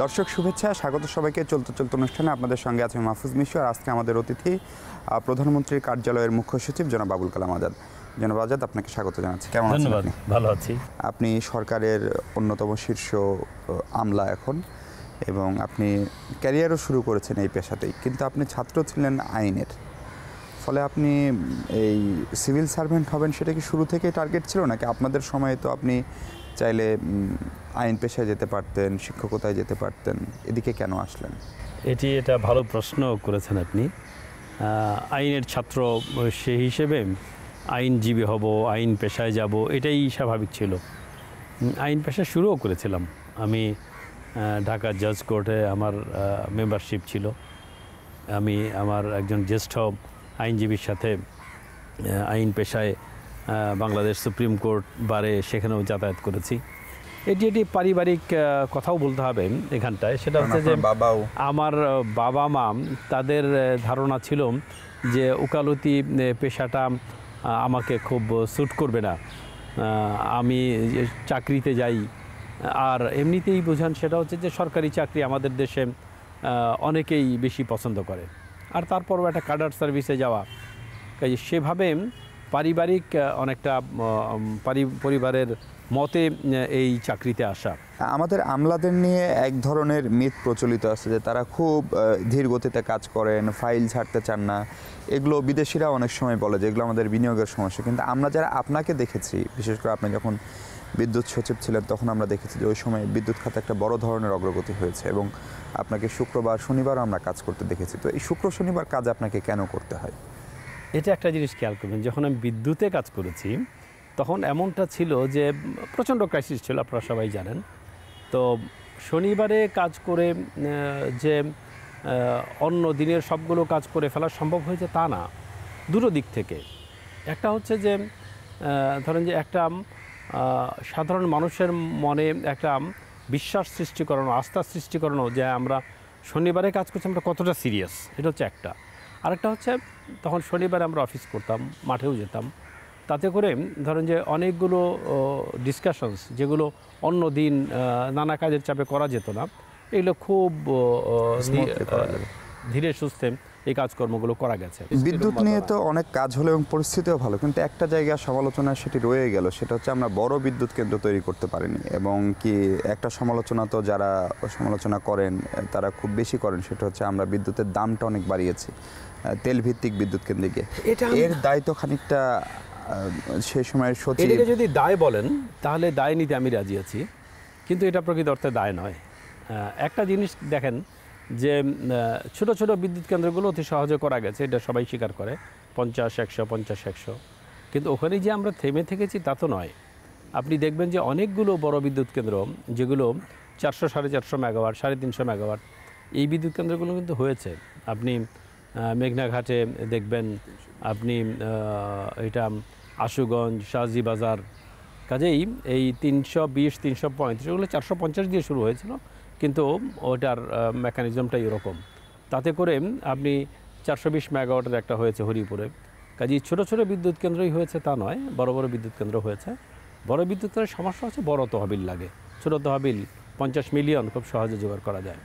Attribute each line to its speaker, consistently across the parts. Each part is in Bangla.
Speaker 1: দর্শক শুভেচ্ছা, স্বাগত সবাইকে। চলতে চলতে অনুষ্ঠানে আপনাদের সঙ্গে আছে মাহফুজ মিশু। আর আজকে আমাদের অতিথি প্রধানমন্ত্রীর কার্যালয়ের মুখ্য সচিব জনাব আবুল কালাম আজাদ। জনাব আজাদ, আপনাকে স্বাগত জানাচ্ছি। কেমন আছেন?
Speaker 2: ধন্যবাদ, ভালো আছি।
Speaker 1: আপনি সরকারের অন্যতম শীর্ষ আমলা এখন, এবং আপনি ক্যারিয়ারও শুরু করেছেন এই পেশাতেই, কিন্তু আপনি ছাত্র ছিলেন আইনের। ফলে আপনি এই সিভিল সার্ভেন্ট হবেন, সেটা কি শুরু থেকেই টার্গেট ছিল, নাকি আপনাদের সময়ে তো আপনি চাইলে আইন পেশায় যেতে পারতেন, শিক্ষকতায় যেতে পারতেন, এদিকে কেন আসলেন?
Speaker 2: এটা ভালো প্রশ্ন করেছেন আপনি। আইনের ছাত্র সেই হিসেবে আইনজীবী হব, আইন পেশায় যাব, এটাই স্বাভাবিক ছিল। আইন পেশা শুরুও করেছিলাম আমি। ঢাকা জাজ কোর্টে আমার মেম্বারশিপ ছিল। আমি আমার একজন জ্যেষ্ঠ আইনজীবীর সাথে আইন পেশায় বাংলাদেশ সুপ্রিম কোর্ট বারে সেখানেও যাতায়াত করেছি। এটি পারিবারিক কথাও বলতে হবে এখানটায়। সেটা হচ্ছে যে আমার বাবা মা, তাদের ধারণা ছিল যে ওকালতি পেশাটা আমাকে খুব স্যুট করবে না, আমি চাকরিতে যাই। আর এমনিতেই বোঝান, সেটা হচ্ছে যে সরকারি চাকরি আমাদের দেশে অনেকেই বেশি পছন্দ করে, আর তারপরও একটা ক্যাডার সার্ভিসে যাওয়া। কাজে সেভাবে পারিবারিক অনেকটা পরিবারের মতে এই চাকরিতে আসা।
Speaker 1: আমাদের আমলাদের নিয়ে এক ধরনের মিথ প্রচলিত আছে যে তারা খুব ধীর গতিতে কাজ করেন, ফাইল ছাড়তে চান না। এগুলো বিদেশিরা অনেক সময় বলে যে এগুলো আমাদের বিনিয়োগের সমস্যা। কিন্তু আমরা যারা আপনাকে দেখেছি, বিশেষ করে আপনি যখন বিদ্যুৎ সচিব ছিলেন, তখন আমরা দেখেছি যে ওই সময় বিদ্যুৎ খাতে একটা বড় ধরনের অগ্রগতি হয়েছে, এবং আপনাকে শুক্রবার শনিবারও আমরা কাজ করতে দেখেছি। তো এই শুক্র শনিবার কাজ আপনাকে কেন করতে হয়?
Speaker 2: এটা একটা জিনিস খেয়াল করবেন, যখন আমি বিদ্যুতে কাজ করেছি তখন এমনটা ছিল যে প্রচণ্ড ক্রাইসিস ছিল, আপনারা সবাই জানেন। তো শনিবারে কাজ করে যে অন্য দিনের সবগুলো কাজ করে ফেলা সম্ভব হয়েছে তা না। দুটো দিক থেকে। একটা হচ্ছে যে ধরেন যে একটা সাধারণ মানুষের মনে একটা বিশ্বাস সৃষ্টি করানো, আস্থা সৃষ্টি করানো যে আমরা শনিবারে কাজ করছি, আমরা কতটা সিরিয়াস, এটা হচ্ছে একটা। আরেকটা হচ্ছে তখন শনিবারে আমরা অফিস করতাম, মাঠেও যেতাম। তাতে করে ধরেন যে অনেকগুলো ডিসকাশনস যেগুলো অন্য দিন নানা কাজের চাপে করা যেত না, এগুলো খুব ধীরে সুস্থে এই কাজকর্মগুলো করা গেছে।
Speaker 1: বিদ্যুৎ নিয়ে তো অনেক কাজ হলো এবং পরিস্থিতিও ভালো, কিন্তু একটা জায়গায় সমালোচনা সেটি রয়ে গেল। সেটা হচ্ছে আমরা বড় বিদ্যুৎ কেন্দ্র তৈরি করতে পারিনি, এবং কি একটা সমালোচনা তো যারা সমালোচনা করেন তারা খুব বেশি করেন, সেটা হচ্ছে আমরা বিদ্যুতের দামটা অনেক বাড়িয়েছি তেল ভিত্তিক বিদ্যুৎ কেন্দ্রে গিয়ে। এর দায় তো খানিকটা সেই সময়ের সচিব।
Speaker 2: এটাকে যদি দায় বলেন তাহলে দায় নিতে আমি রাজি আছি, কিন্তু এটা প্রকৃত অর্থে দায় নয়। একটা জিনিস দেখেন যে ছোট ছোট বিদ্যুৎ কেন্দ্রগুলো অতি সহজে করা গেছে, এটা সবাই স্বীকার করে, 50-100, 50-100। কিন্তু ওখানে যে আমরা থেমে থেকেছি তা তো নয়। আপনি দেখবেন যে অনেকগুলো বড় বিদ্যুৎ কেন্দ্র যেগুলো 400-450 মেগাওয়াট, 350 মেগাওয়াট, এই বিদ্যুৎ কেন্দ্রগুলো কিন্তু হয়েছে। আপনি মেঘনাঘাটে দেখবেন, আপনি এটা আশুগঞ্জ, শাহজি বাজার। কাজেই এই 320-335 ওগুলো 450 দিয়ে শুরু হয়েছিল, কিন্তু ওটার মেকানিজমটাই এরকম। তাতে করে আপনি 420 মেগাওয়াটের একটা হয়েছে হরিপুরে। কাজেই ছোটো ছোটো বিদ্যুৎ কেন্দ্রই হয়েছে তা নয়, বড় বড় বিদ্যুৎ কেন্দ্র হয়েছে। বড় বিদ্যুৎ কেন্দ্রের সমস্যা হচ্ছে বড় তহবিল লাগে, ছোটো তহবিল 50 মিলিয়ন খুব সহজে জোগাড় করা যায়।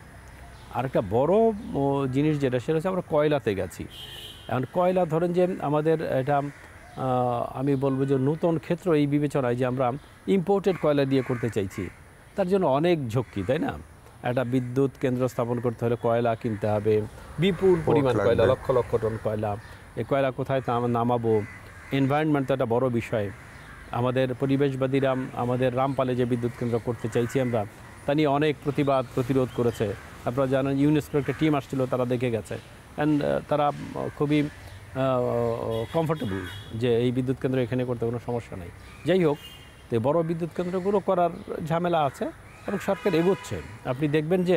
Speaker 2: আরেকটা বড় জিনিস যেটা, সেটা হচ্ছে আমরা কয়লাতে গেছি। এখন কয়লা ধরেন যে আমাদের এটা আমি বলবো যে নতুন ক্ষেত্র এই বিবেচনায় যে আমরা ইম্পোর্টেড কয়লা দিয়ে করতে চাইছি, তার জন্য অনেক ঝক্কি, তাই না? একটা বিদ্যুৎ কেন্দ্র স্থাপন করতে হলে কয়লা কিনতে হবে, বিপুল পরিমাণ কয়লা, লক্ষ লক্ষ টন কয়লা। এই কয়লা কোথায় নামাবো? এনভায়রনমেন্ট তো একটা বড় বিষয়। আমাদের পরিবেশবাদীরা আমাদের রামপালে যে বিদ্যুৎ কেন্দ্র করতে চাইছি আমরা, তা নিয়ে অনেক প্রতিরোধ করেছে। আপনারা জানেন ইউনেস্কোর একটা টিম আসছিল, তারা দেখে গেছে, অ্যান্ড তারা খুবই কমফোর্টেবল যে এই বিদ্যুৎ কেন্দ্র এখানে করতে কোনো সমস্যা নেই। যাই হোক, তো বড় বিদ্যুৎ কেন্দ্রগুলো করার ঝামেলা আছে এবং সরকার এগোচ্ছে। আপনি দেখবেন যে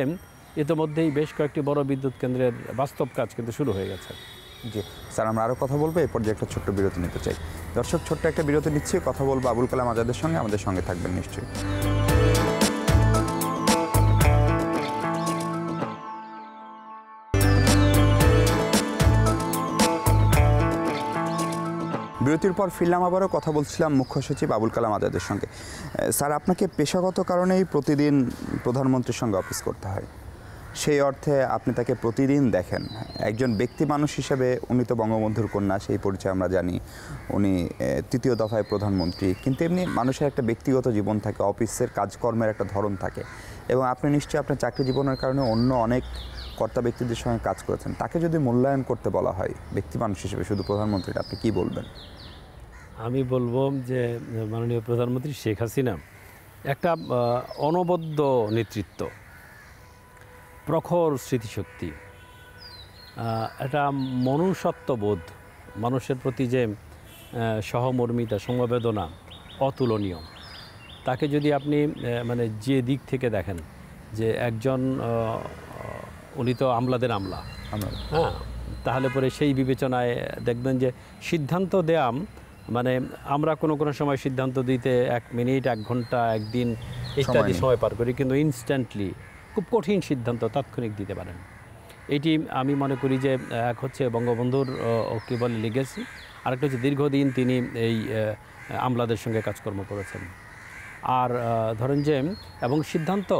Speaker 2: ইতিমধ্যেই বেশ কয়েকটি বড় বিদ্যুৎ কেন্দ্রের বাস্তব কাজ কিন্তু শুরু হয়ে গেছে।
Speaker 1: জি স্যার, আমরা আরও কথা বলবো, এরপর যে একটা ছোট্ট বিরতি নিতে চাই। দর্শক, ছোট্ট একটা বিরতি নিচ্ছি, কথা বলবো আবুল কালাম আজাদের সঙ্গে। আমাদের সঙ্গে থাকবেন নিশ্চয়ই। বিরতির পর ফিরলাম, আবারও কথা বলছিলাম মুখ্য সচিব আবুল কালাম আজাদের সঙ্গে। স্যার, আপনাকে পেশাগত কারণেই প্রতিদিন প্রধানমন্ত্রীর সঙ্গে অফিস করতে হয়, সেই অর্থে আপনি তাকে প্রতিদিন দেখেন। একজন ব্যক্তি মানুষ হিসেবে উনি তো বঙ্গবন্ধুর কন্যা, সেই পরিচয় আমরা জানি। উনি তৃতীয় দফায় প্রধানমন্ত্রী, কিন্তু এমনি মানুষের একটা ব্যক্তিগত জীবন থাকে, অফিসের কাজকর্মের একটা ধরন থাকে, এবং আপনি নিশ্চয়ই আপনার চাকরি জীবনের কারণে অন্য অনেক কর্তা ব্যক্তিদের সঙ্গে কাজ করেছেন। তাকে যদি মূল্যায়ন করতে বলা হয় ব্যক্তি মানুষ হিসেবে, শুধু প্রধানমন্ত্রীটা, আপনি কি বলবেন?
Speaker 2: আমি বলবো যে মাননীয় প্রধানমন্ত্রী শেখ হাসিনা একটা অনবদ্য নেতৃত্ব, প্রখর স্মৃতিশক্তি, একটা মনুষ্যত্ববোধ, মানুষের প্রতি যে সহমর্মিতা, সমবেদনা অতুলনীয়। তাকে যদি আপনি মানে যে দিক থেকে দেখেন, যে একজন উনি তো আমলাদের আমলা, হ্যাঁ, তাহলে পরে সেই বিবেচনায় দেখবেন যে সিদ্ধান্ত দেয়া, মানে আমরা কোনো সময় সিদ্ধান্ত দিতে 1 মিনিট, 1 ঘন্টা, 1 দিন ইত্যাদি সময় পার করি, কিন্তু ইনস্ট্যান্টলি খুব কঠিন সিদ্ধান্ত তাৎক্ষণিক দিতে পারেন। এটি আমি মনে করি যে এক হচ্ছে বঙ্গবন্ধুর কী বলে লিগেসি, আরেকটা হচ্ছে দীর্ঘদিন তিনি এই আমলাদের সঙ্গে কাজকর্ম করেছেন। আর ধরেন যে এবং সিদ্ধান্ত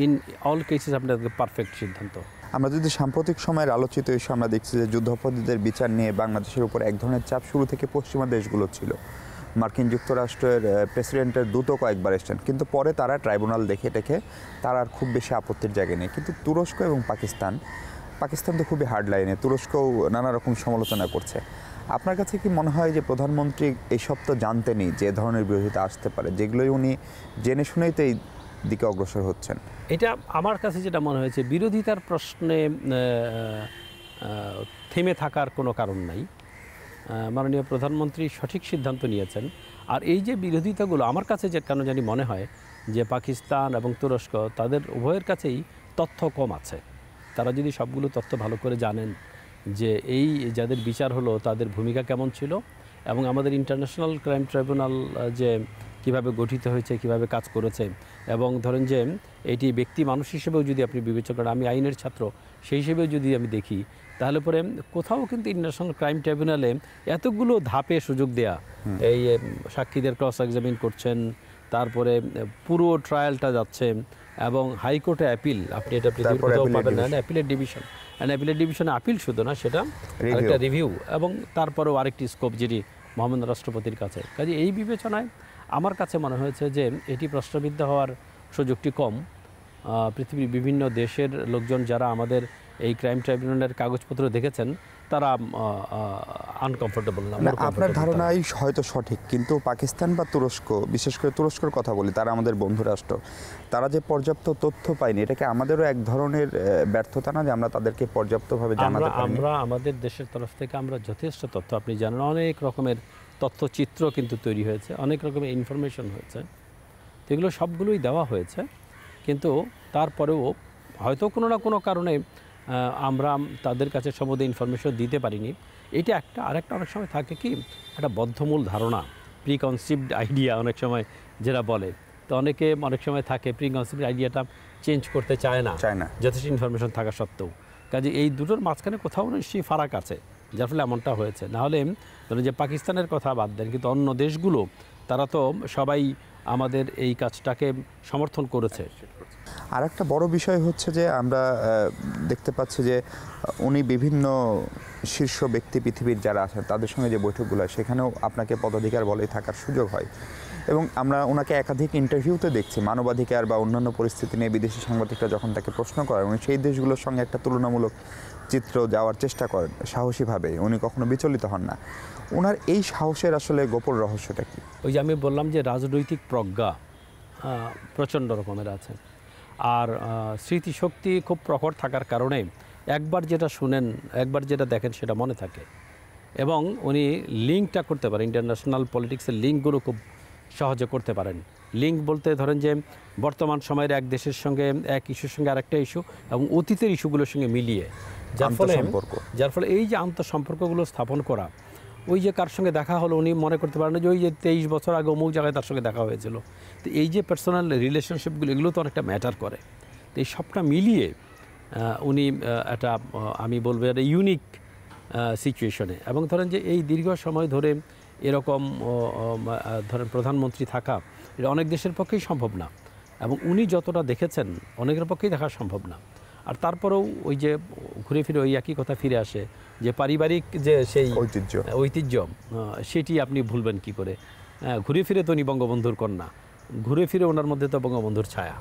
Speaker 2: ইন অল কেসেস আপনার পারফেক্ট সিদ্ধান্ত।
Speaker 1: আমরা যদি সাম্প্রতিক সময়ের আলোচিত ইস্যু, আমরা দেখছি যে যুদ্ধাপরাধীদের বিচার নিয়ে বাংলাদেশের উপর এক ধরনের চাপ শুরু থেকে পশ্চিমা দেশগুলো ছিল। মার্কিন যুক্তরাষ্ট্রের প্রেসিডেন্টের দূতও কয়েকবার এসেছেন, কিন্তু পরে তারা ট্রাইব্যুনাল দেখে তার আর খুব বেশি আপত্তির জায়গা নেই। কিন্তু তুরস্ক এবং পাকিস্তান তো খুবই হার্ড লাইনে, তুরস্কও নানা রকম সমালোচনা করছে। আপনার কাছে কি মনে হয় যে প্রধানমন্ত্রী এইসব তো জানতেনই যে ধরনের বিরোধিতা আসতে পারে, যেগুলোই উনি জেনে শুনেই তো এই দিকে অগ্রসর হচ্ছেন?
Speaker 2: এটা আমার কাছে যেটা মনে হয়েছে, বিরোধিতার প্রশ্নে থেমে থাকার কোনো কারণ নাই। মাননীয় প্রধানমন্ত্রী সঠিক সিদ্ধান্ত নিয়েছেন। আর এই যে বিরোধিতাগুলো, আমার কাছে যে কেন জানি মনে হয় যে পাকিস্তান এবং তুরস্ক, তাদের উভয়ের কাছেই তথ্য কম আছে। তারা যদি সবগুলো তথ্য ভালো করে জানেন যে এই যাদের বিচার হলো তাদের ভূমিকা কেমন ছিল, এবং আমাদের ইন্টারন্যাশনাল ক্রাইম ট্রাইব্যুনাল যে কিভাবে গঠিত হয়েছে, কিভাবে কাজ করেছে, এবং ধরেন যে এটি ব্যক্তি মানুষ হিসেবেও যদি আপনি বিবেচনা করেন, আমি আইনের ছাত্র, সেই হিসেবেও যদি আমি দেখি, তাহলে পরে কোথাও কিন্তু ইন্টারন্যাশনাল ক্রাইম ট্রাইব্যুনালে এতগুলো ধাপে সুযোগ দেয়া, এই সাক্ষীদের ক্রস এক্সামিন করছেন, তারপরে পুরো ট্রায়ালটা যাচ্ছে, এবং হাইকোর্টে অ্যাপিল, আপনি এটা পৃথিবীর কোথাও পাবেন না, অ্যাপিলের ডিভিশন, অ্যাপিলের ডিভিশনে আপিল শুধু না, সেটা একটা রিভিউ, এবং তারপরেও আরেকটি স্কোপ যেটি মহামান্য রাষ্ট্রপতির কাছে। কাজে এই বিবেচনায় আমার কাছে মনে হয়েছে যে এটি প্রশ্নবিদ্ধ হওয়ার সুযোগটি কম। পৃথিবীর বিভিন্ন দেশের লোকজন যারা আমাদের এই ক্রাইম ট্রাইব্যুনালের কাগজপত্র দেখেছেন, তারা আনকমফোর্টেবল না।
Speaker 1: আপনার ধারণাই হয়তো সঠিক, কিন্তু পাকিস্তান বা তুরস্ক, বিশেষ করে তুরস্কের কথা বলি, তারা আমাদের বন্ধু রাষ্ট্র, তারা যে পর্যাপ্ত তথ্য পায়নি, এটাকে আমাদেরও এক ধরনের ব্যর্থতা না যে আমরা তাদেরকে পর্যাপ্তভাবে জানাতে পারিনি?
Speaker 2: আমরা আমাদের দেশের তরফ থেকে আমরা যথেষ্ট তথ্য, আপনি জানেন, অনেক রকমের তথ্যচিত্র কিন্তু তৈরি হয়েছে, অনেক রকমের ইনফরমেশন হয়েছে, তো এগুলো সবগুলোই দেওয়া হয়েছে। কিন্তু তারপরেও হয়তো কোনো না কোনো কারণে আমরা তাদের কাছে সমুদয় ইনফরমেশন দিতে পারিনি। এটা একটা। আরেকটা অনেক সময় থাকে কি, একটা বদ্ধমূল ধারণা, প্রিকনসিভড আইডিয়া অনেক সময় যেটা বলে, তো অনেক সময় থাকে প্রিকনসিভড আইডিয়াটা চেঞ্জ করতে চায় না যথেষ্ট ইনফরমেশন থাকা সত্ত্বেও। কাজে এই দুটোর মাঝখানে কোথাও নিশ্চয়ই ফারাক আছে, যার ফলে এমনটা হয়েছে। নাহলে ধরুন যে পাকিস্তানের কথা বাদ দেন, কিন্তু অন্য দেশগুলো তারা তো সবাই আমাদের এই কাজটাকে সমর্থন করেছে।
Speaker 1: আর একটা বড় বিষয় হচ্ছে যে আমরা দেখতে পাচ্ছি যে উনি বিভিন্ন শীর্ষ ব্যক্তি পৃথিবীর যারা আছেন তাদের সঙ্গে যে বৈঠকগুলো হয়, সেখানেও আপনাকে পদাধিকার বলে থাকার সুযোগ হয়, এবং আমরা ওনাকে একাধিক ইন্টারভিউতে দেখছি মানবাধিকার বা অন্যান্য পরিস্থিতি নিয়ে বিদেশি সাংবাদিকরা যখন তাকে প্রশ্ন করে, উনি সেই দেশগুলোর সঙ্গে একটা তুলনামূলক চিত্র যাওয়ার চেষ্টা করেন সাহসীভাবে, উনি কখনো বিচলিত হন না। ওনার এই সাহসের আসলে গোপন রহস্যটা কি?
Speaker 2: ওই যে আমি বললাম যে রাজনৈতিক প্রজ্ঞা প্রচণ্ড রকমের আছে, আর স্মৃতিশক্তি খুব প্রখর থাকার কারণে একবার যেটা শুনেন, একবার যেটা দেখেন, সেটা মনে থাকে, এবং উনি লিঙ্কটা করতে পারেন, ইন্টারন্যাশনাল পলিটিক্সের লিঙ্কগুলো খুব সহজে করতে পারেন। লিঙ্ক বলতে ধরেন যে বর্তমান সময়ের এক দেশের সঙ্গে, এক ইস্যুর সঙ্গে আরেকটা ইস্যু, এবং অতীতের ইস্যুগুলোর সঙ্গে মিলিয়ে, যার ফলে এই যে আন্তঃসম্পর্কগুলো স্থাপন করা, ওই যে কার সঙ্গে দেখা হলো উনি মনে করতে পারেন যে ওই যে 23 বছর আগে অমুক জায়গায় তার সঙ্গে দেখা হয়েছিল। তো এই যে পার্সোনাল রিলেশনশিপগুলো, এগুলো তো অনেকটা ম্যাটার করে। তো এই সবটা মিলিয়ে উনি একটা, আমি বলবো, একটা ইউনিক সিচুয়েশনে, এবং ধরেন যে এই দীর্ঘ সময় ধরে এরকম ধরেন প্রধানমন্ত্রী থাকা এটা অনেক দেশের পক্ষেই সম্ভব না, এবং উনি যতটা দেখেছেন অনেকের পক্ষেই দেখা সম্ভব না। আর তারপরেও ওই যে ঘুরে ফিরে ওই একই কথা ফিরে আসে যে পারিবারিক যে সেই ঐতিহ্য সেটি আপনি ভুলবেন কি করে? ঘুরে ফিরে তো উনি বঙ্গবন্ধুর কন্যা, ঘুরে ফিরে ওনার মধ্যে তো বঙ্গবন্ধুর ছায়া।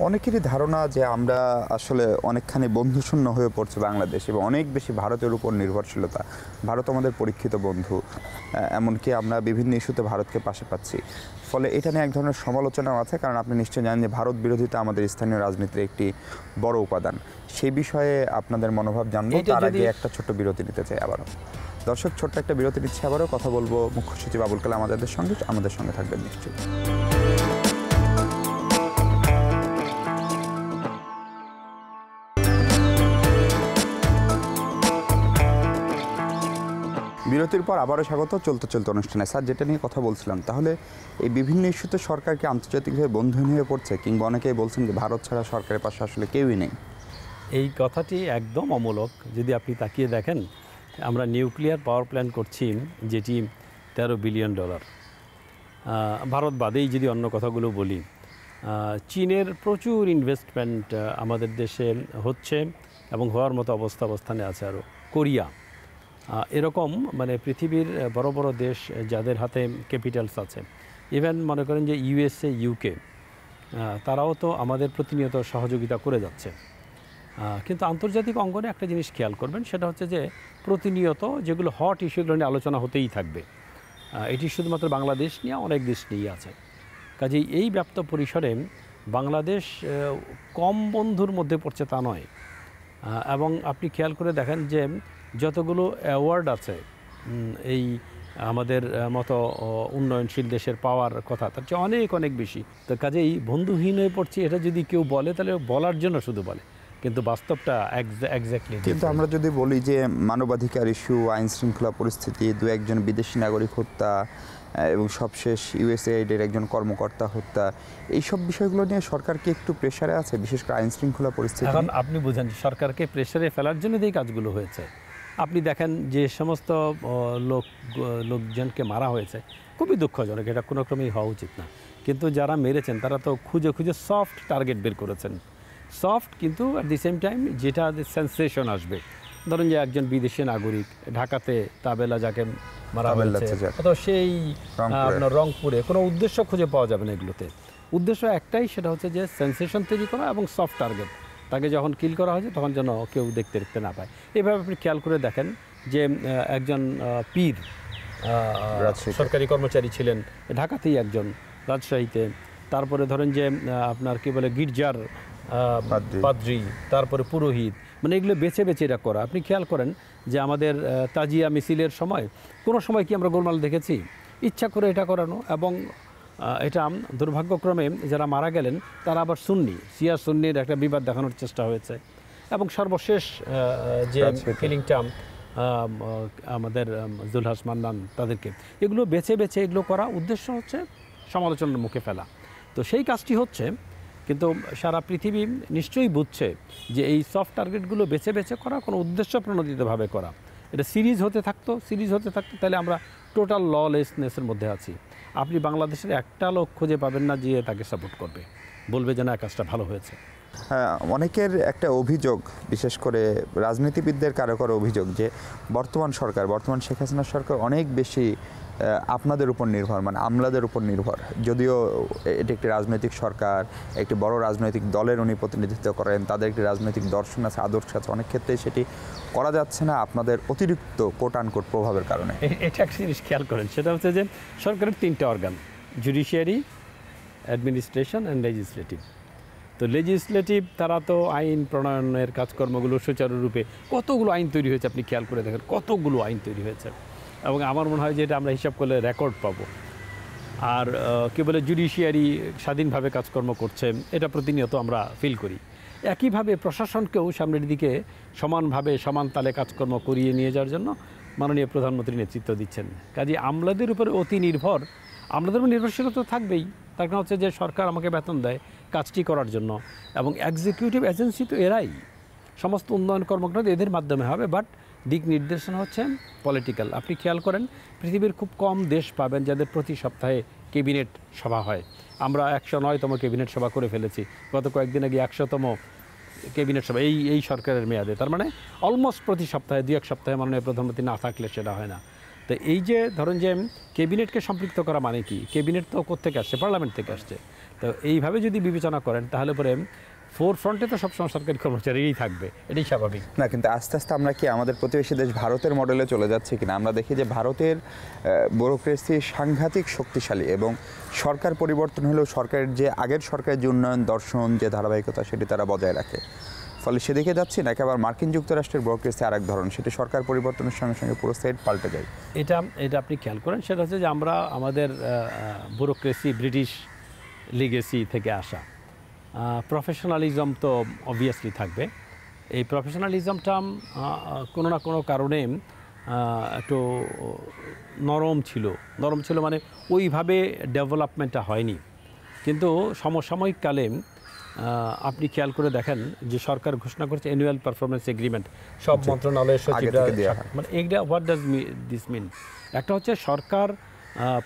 Speaker 1: অনেকেরই ধারণা যে আমরা আসলে অনেকখানি বন্ধুশূন্য হয়ে পড়ছে বাংলাদেশ, এবং অনেক বেশি ভারতের উপর নির্ভরশীলতা। ভারত আমাদের পরীক্ষিত বন্ধু, এমনকি আমরা বিভিন্ন ইস্যুতে ভারতকে পাশে পাচ্ছি। ফলে এটা নিয়ে এক ধরনের সমালোচনাও আছে, কারণ আপনি নিশ্চয়ই জানেন যে ভারত বিরোধিতা আমাদের স্থানীয় রাজনীতির একটি বড় উপাদান। সেই বিষয়ে আপনাদের মনোভাব জানবো, তার আগে একটা ছোট্ট বিরতি নিতে চাই আবারও। দর্শক, ছোট্ট একটা বিরতি নিচ্ছে, আবারও কথা বলবো মুখ্য সচিব আবুল কালাম আজাদের সঙ্গে। আমাদের সঙ্গে থাকবেন নিশ্চয়ই। বিরতির পর আবারও স্বাগত চলতে অনুষ্ঠানে। স্যার, যেটা নিয়ে কথা বলছিলাম, তাহলে এই বিভিন্ন ইস্যুতে সরকার কি আন্তর্জাতিকভাবে বন্ধুহীন হয়ে পড়ছে, কিংবা অনেকেই বলছেন যে ভারত ছাড়া সরকারের পাশে আসলে কেউই নেই?
Speaker 2: এই কথাটি একদম অমূলক। যদি আপনি তাকিয়ে দেখেন, আমরা নিউক্লিয়ার পাওয়ার প্ল্যান্ট করছি যেটি $13 বিলিয়ন। ভারত বাদেই যদি অন্য কথাগুলো বলি, চীনের প্রচুর ইনভেস্টমেন্ট আমাদের দেশে হচ্ছে এবং হওয়ার মতো অবস্থানে আছে। আরও কোরিয়া, এরকম মানে পৃথিবীর বড় বড় দেশ যাদের হাতে ক্যাপিটালস আছে, ইভেন মনে করেন যে USA, UK, তারাও তো আমাদের প্রতিনিয়ত সহযোগিতা করে যাচ্ছে। কিন্তু আন্তর্জাতিক অঙ্গনে একটা জিনিস খেয়াল করবেন, সেটা হচ্ছে যে প্রতিনিয়ত যেগুলো হট ইস্যুগুলো নিয়ে আলোচনা হতেই থাকবে। এটি শুধুমাত্র বাংলাদেশ নিয়ে, অনেক দেশ নিয়েই আছে। কাজেই এই ব্যাপ্ত পরিসরে বাংলাদেশ কম বন্ধুর মধ্যে পড়ছে তা নয়। এবং আপনি খেয়াল করে দেখেন যে যতগুলো অ্যাওয়ার্ড আছে এই আমাদের মতো উন্নয়নশীল দেশের পাওয়ার কথা, তার চেয়ে অনেক অনেক বেশি। তো কাজেই বন্ধুহীন হয়ে পড়ছি এটা যদি কেউ বলে, তাহলে বলার জন্য শুধু বলে, কিন্তু বাস্তবটা এক্স্যাক্টলি।
Speaker 1: কিন্তু আমরা যদি বলি যে মানবাধিকার ইস্যু, আইন শৃঙ্খলা পরিস্থিতি, দু একজন বিদেশি নাগরিক হত্যা, এবং সবশেষ USAID-এর একজন কর্মকর্তা হত্যা, এইসব বিষয়গুলো নিয়ে সরকার কি একটু প্রেশারে আছে, বিশেষ করে আইন শৃঙ্খলা পরিস্থিতি?
Speaker 2: এখন আপনি বুঝেন সরকারকে প্রেশারে ফেলার জন্য এই কাজগুলো হয়েছে। আপনি দেখেন যে সমস্ত লোকজনকে মারা হয়েছে, খুবই দুঃখজনক, এটা কোনো ক্রমেই হওয়া উচিত না। কিন্তু যারা মেরেছেন তারা তো খুঁজে খুঁজে সফট টার্গেট বের করেছেন। সফট, কিন্তু অ্যাট দি সেম টাইম যেটা সেন্সেশন আসবে। ধরুন যে একজন বিদেশি নাগরিক ঢাকাতে তাবেলা যাকে মারা হয়েছে, অথবা সেই আপনার রংপুরে, কোনো উদ্দেশ্য খুঁজে পাওয়া যাবে না এগুলোতে। উদ্দেশ্য একটাই, সেটা হচ্ছে যে সেন্সেশন তৈরি করা এবং সফট টার্গেট। তাকে যখন কিল করা হয়েছে তখন যেন কেউ দেখতে না পায়। এভাবে আপনি খেয়াল করে দেখেন যে একজন পীর সরকারি কর্মচারী ছিলেন ঢাকাতেই, একজন রাজশাহীতে। তারপরে ধরেন যে আপনার কি বলে গির্জার পাদ্রী, তারপরে পুরোহিত, মানে এগুলো বেছে বেছে এটা করা। আপনি খেয়াল করেন যে আমাদের তাজিয়া মিছিলের সময় কোনো সময় কি আমরা গোলমাল দেখেছি? ইচ্ছা করে এটা করানো। এবং এটা দুর্ভাগ্যক্রমে যারা মারা গেলেন তারা আবার সুন্নি, শিয়া সুন্নির একটা বিবাদ দেখানোর চেষ্টা হয়েছে। এবং সর্বশেষ যে কিলিংটা আমাদের জুলহাস মান্নান, তাদেরকে এগুলো বেছে বেছে এগুলো করা, উদ্দেশ্য হচ্ছে সমালোচনার মুখে ফেলা। তো সেই কাজটি হচ্ছে, কিন্তু সারা পৃথিবী নিশ্চয়ই বুঝছে যে এই সফট টার্গেটগুলো বেছে বেছে করা, কোনো উদ্দেশ্য প্রণোদিতভাবে করা, এটা সিরিজ হতে থাকতো তাহলে আমরা টোটাল ললেসনেসের মধ্যে আছি। আপনি বাংলাদেশের একটা লোক খুঁজে পাবেন না যে তাকে সাপোর্ট করবে, বলবে যে না কাজটা ভালো হয়েছে।
Speaker 1: হ্যাঁ, অনেকের একটা অভিযোগ, বিশেষ করে রাজনীতিবিদদের কারো অভিযোগ, যে বর্তমান শেখ হাসিনার সরকার অনেক বেশি আপনাদের উপর নির্ভর, মানে আমলাদের উপর নির্ভর। যদিও এটি একটি রাজনৈতিক সরকার, একটি বড় রাজনৈতিক দলের উনি প্রতিনিধিত্ব করেন, তাদের একটি রাজনৈতিক দর্শন আছে, আদর্শ আছে, অনেক ক্ষেত্রে সেটি করা যাচ্ছে না আপনাদের অতিরিক্ত কোট আনকোট প্রভাবের কারণে।
Speaker 2: এটা একটা জিনিস খেয়াল করেন, সেটা হচ্ছে যে সরকারের 3টে organ, judiciary, administration and legislative. তো লেজিসলেটিভ তারা তো আইন প্রণয়নের কাজকর্মগুলো সুচারুরূপে, কতগুলো আইন তৈরি হয়েছে আপনি খেয়াল করে দেখেন, কতগুলো আইন তৈরি হয়েছে। এবং আমার মনে হয় যে এটা আমরা হিসাব করলে রেকর্ড পাবো। আর কি বলে জুডিশিয়ারি স্বাধীনভাবে কাজকর্ম করছে, এটা প্রতিনিয়ত আমরা ফিল করি। একইভাবে প্রশাসনকেও সামনের দিকে সমানভাবে সমান তালে কাজকর্ম করিয়ে নিয়ে যাওয়ার জন্য মাননীয় প্রধানমন্ত্রী নেতৃত্ব দিচ্ছেন। কাজে আমলাদের উপরে অতি নির্ভর, আমলাদের উপর নির্ভরশীলতা থাকবেই। তার কারণ হচ্ছে যে সরকার আমাকে বেতন দেয় কাজটি করার জন্য, এবং এক্সিকিউটিভ এজেন্সি তো এরাই, সমস্ত উন্নয়ন কর্মকাণ্ড এদের মাধ্যমে হবে। বাট দিক নির্দেশনা হচ্ছে পলিটিক্যাল। আপনি খেয়াল করেন পৃথিবীর খুব কম দেশ পাবেন যাদের প্রতি সপ্তাহে ক্যাবিনেট সভা হয়। আমরা 109তম ক্যাবিনেট সভা করে ফেলেছি, গত কয়েকদিন আগে 100তম ক্যাবিনেট সভা এই সরকারের মেয়াদে। তার মানে অলমোস্ট প্রতি সপ্তাহে 2-1 সপ্তাহে মাননীয় প্রধানমন্ত্রী না থাকলে সেটা হয় না। তো এই যে ধরুন যে ক্যাবিনেটকে সম্পৃক্ত করা মানে কি, ক্যাবিনেট তো কোত্থেকে আসছে, পার্লামেন্ট থেকে আসছে। তো এইভাবে যদি বিবেচনা করেন তাহলে পরে ফোর ফ্রন্টে তো সবসময় সরকারি কর্মচারীই থাকবে, এটাই স্বাভাবিক।
Speaker 1: না, কিন্তু আস্তে আস্তে আমরা কি আমাদের প্রতিবেশী দেশ ভারতের মডেলে চলে যাচ্ছে কিনা? আমরা দেখি যে ভারতের ব্যুরোক্রেসি সাংঘাতিক শক্তিশালী, এবং সরকার পরিবর্তন হলেও সরকারের যে আগের সরকারের যে উন্নয়ন দর্শন, যে ধারাবাহিকতা, সেটি তারা বজায় রাখে। ফলে সেদিকে যাচ্ছি না, একেবারে মার্কিন যুক্তরাষ্ট্রের ব্যুরোক্রেসি আর এক ধরন, সেটি সরকার পরিবর্তনের সঙ্গে সঙ্গে পুরো সেট পাল্টে যায়।
Speaker 2: এটা আপনি খেয়াল করেন, সেটা হচ্ছে যে আমরা আমাদের ব্যুরোক্রেসি ব্রিটিশ লিগেসি থেকে আসা। প্রফেশনালিজম তো অবভিয়াসলি থাকবে। এই প্রফেশনালিজমটা কোনো না কোনো কারণে একটু নরম ছিল, মানে ওইভাবে ডেভেলপমেন্টটা হয়নি। কিন্তু সমসাময়িককালে আপনি খেয়াল করে দেখেন যে সরকার ঘোষণা করেছে অ্যানুয়াল পারফরমেন্স এগ্রিমেন্ট, সব মন্ত্রণালয়ের সচিবরা, মানে এইটা হোয়াট ডাজ দিস মিন? একটা হচ্ছে সরকার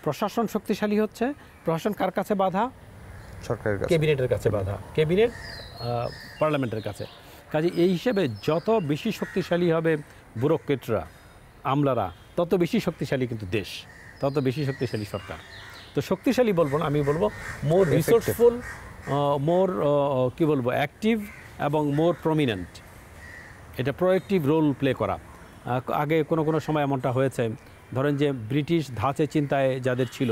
Speaker 2: প্রশাসন শক্তিশালী হচ্ছে, প্রশাসন কার কাছে বাধা?
Speaker 1: সরকারের কাছে,
Speaker 2: ক্যাবিনেটের কাছে বাধা, ক্যাবিনেট পার্লামেন্টের কাছে। কাজে এই হিসেবে যত বেশি শক্তিশালী হবে ব্যুরোক্রেটরা, আমলারা, তত বেশি শক্তিশালী কিন্তু দেশ, তত বেশি শক্তিশালী সরকার। তো শক্তিশালী বলবো না, আমি বলবো মোর রিসোর্সফুল, মোর কী বলবো, অ্যাক্টিভ এবং মোর প্রমিনেন্ট। এটা প্রোঅ্যাক্টিভ রোল প্লে করা। আগে কোনো সময় এমনটা হয়েছে, ধরেন যে ব্রিটিশ ধাঁচে চিন্তায় যাদের ছিল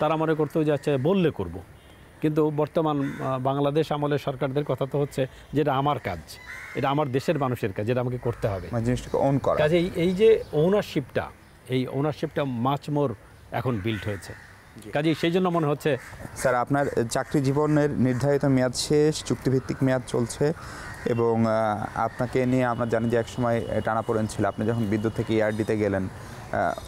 Speaker 2: তারা মনে করতো যে আচ্ছা বললে করব। কিন্তু বর্তমান বাংলাদেশ আমলের সরকারদের কথা তো হচ্ছে যেটা আমার কাজ, এটা আমার দেশের মানুষের কাজ, যেটা আমাকে করতে হবে,
Speaker 1: জিনিসটাকে ওন করা।
Speaker 2: কাজে এই যে ওনারশিপটা মাচ মোর এখন বিল্ড হয়েছে। কাজেই সেই জন্য মনে হচ্ছে।
Speaker 1: স্যার, আপনার চাকরি জীবনের নির্ধারিত মেয়াদ শেষ, চুক্তিভিত্তিক মেয়াদ চলছে, এবং আপনাকে নিয়ে আমরা জানি যে একসময় টানাপোড়েন ছিল। আপনি যখন বিদ্যুৎ থেকে ERD-তে গেলেন,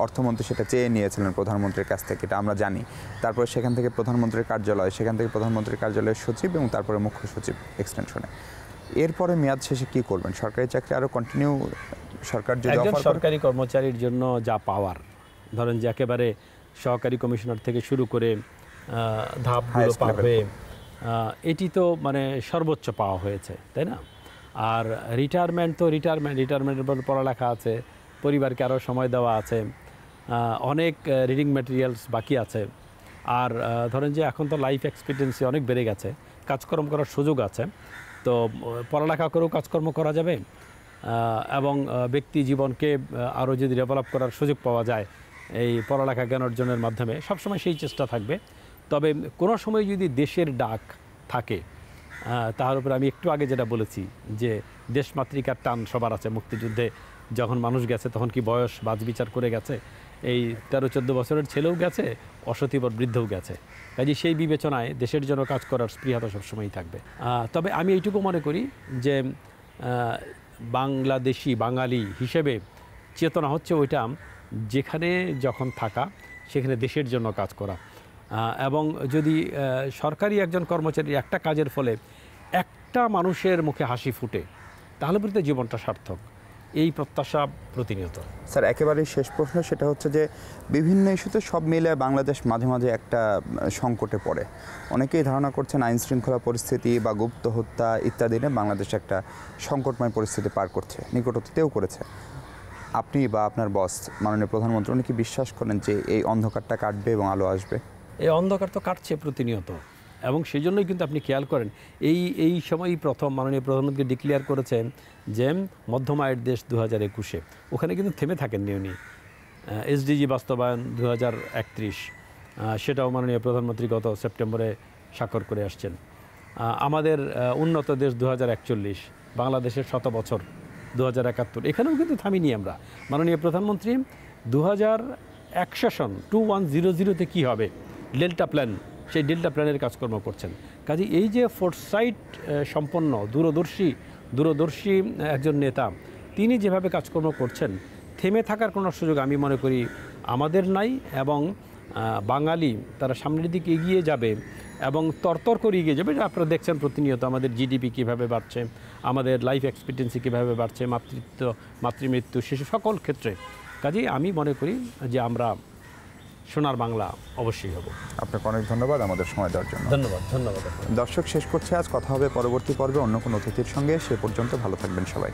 Speaker 1: অর্থমন্ত্রী সেটা চেয়ে নিয়েছিলেন প্রধানমন্ত্রীর কাছ থেকে, এটা আমরা জানি। তারপরে সেখান থেকে প্রধানমন্ত্রীর কার্যালয়, সেখান থেকে প্রধানমন্ত্রীর কার্যালয়ের সচিব, এবং তারপরে মুখ্য সচিব এক্সটেনশনে। এরপরে মেয়াদ শেষে কি করবেন? সরকারি চাকরি আরও কন্টিনিউ সরকার যদি
Speaker 2: একজন
Speaker 1: অফার
Speaker 2: সরকারি কর্মচারীর জন্য যা পাওয়ার, ধরেন যে একেবারে সহকারী কমিশনার থেকে শুরু করে ধাপগুলো পার হয়ে এটি তো মানে সর্বোচ্চ পাওয়া হয়েছে, তাই না? আর রিটায়ারমেন্টের পর পড়ালেখা আছে, পরিবারকে আরও সময় দেওয়া আছে, অনেক রিডিং ম্যাটেরিয়ালস বাকি আছে। আর ধরেন যে এখন তো লাইফ এক্সপিরিয়েন্সি অনেক বেড়ে গেছে, কাজকর্ম করার সুযোগ আছে, তো পড়ালেখা করেও কাজকর্ম করা যাবে, এবং ব্যক্তি জীবনকে আরও যদি ডেভেলপ করার সুযোগ পাওয়া যায় এই পড়ালেখা জ্ঞান অর্জনের মাধ্যমে, সবসময় সেই চেষ্টা থাকবে। তবে কোনো সময় যদি দেশের ডাক থাকে, তার উপরে আমি একটু আগে যেটা বলেছি যে দেশমাতৃকার টান সবার আছে। মুক্তিযুদ্ধে যখন মানুষ গেছে তখন কি বয়স বাছবিচার করে গেছে? এই 13-14 বছরের ছেলেও গেছে, অসতিপর বৃদ্ধও গেছে। কাজে সেই বিবেচনায় দেশের জন্য কাজ করার স্পৃহা তো সবসময়ই থাকবে। তবে আমি এইটুকু মনে করি যে বাংলাদেশি বাঙালি হিসেবে চেতনা হচ্ছে ওইটা, যেখানে যখন থাকা সেখানে দেশের জন্য কাজ করা। এবং যদি সরকারি একজন কর্মচারী একটা কাজের ফলে একটা মানুষের মুখে হাসি ফুটে, তাহলে বলতে জীবনটা সার্থক, এই প্রত্যাশা প্রতিনিয়ত।
Speaker 1: স্যার, একেবারেই শেষ প্রশ্ন, সেটা হচ্ছে যে বিভিন্ন ইস্যুতে সব মিলে বাংলাদেশ মাঝে মাঝে একটা সংকটে পড়ে। অনেকেই ধারণা করছেন আইন শৃঙ্খলা পরিস্থিতি বা গুপ্ত হত্যা ইত্যাদি নিয়ে বাংলাদেশ একটা সংকটময় পরিস্থিতি পার করছে, নিকট অতীতেও করেছে। আপনি বা আপনার বস মাননীয় প্রধানমন্ত্রী, উনি কি বিশ্বাস করেন যে এই অন্ধকারটা কাটবে এবং আলো আসবে?
Speaker 2: এই অন্ধকার তো কাটছে প্রতিনিয়ত, এবং সেই জন্যই কিন্তু আপনি খেয়াল করেন এই সময়ই প্রথম মাননীয় প্রধানমন্ত্রী ডিক্লেয়ার করেছেন যে মধ্যম আয়ের দেশ 2021-এ। ওখানে কিন্তু থেমে থাকেননি উনি। SDG বাস্তবায়ন 2031, সেটাও মাননীয় প্রধানমন্ত্রী গত সেপ্টেম্বরে স্বাক্ষর করে আসছেন। আমাদের উন্নত দেশ 2041, বাংলাদেশের 100 বছর 2071, এখানেও কিন্তু থামিনি আমরা। মাননীয় প্রধানমন্ত্রী 2001 সেশন 2100-তে কী হবে ডেল্টা প্ল্যান, সেই ডেল্টা প্ল্যানের কাজকর্ম করছেন। কাজে এই যে ফোরসাইট সম্পন্ন দূরদর্শী একজন নেতা, তিনি যেভাবে কাজকর্ম করছেন, থেমে থাকার কোনো সুযোগ আমি মনে করি আমাদের নাই। এবং বাঙালি তারা সামনের দিকে এগিয়ে যাবে এবং তরতর করে এগিয়ে যাবে। এটা আপনারা দেখছেন প্রতিনিয়ত আমাদের জিডিপি কীভাবে বাড়ছে, আমাদের লাইফ এক্সপেক্টেন্সি কীভাবে বাড়ছে, মাতৃমৃত্যু, শিশু সকল ক্ষেত্রে। কাজেই আমি মনে করি যে আমরা সোনার বাংলা অবশ্যই হব।
Speaker 1: আপনাকে অনেক ধন্যবাদ আমাদের সময় দেওয়ার জন্য।
Speaker 2: ধন্যবাদ।
Speaker 1: দর্শক, শেষ করছে আজ, কথা হবে পরবর্তী পর্বে অন্য কোনো অতিথির সঙ্গে। সে পর্যন্ত ভালো থাকবেন সবাই।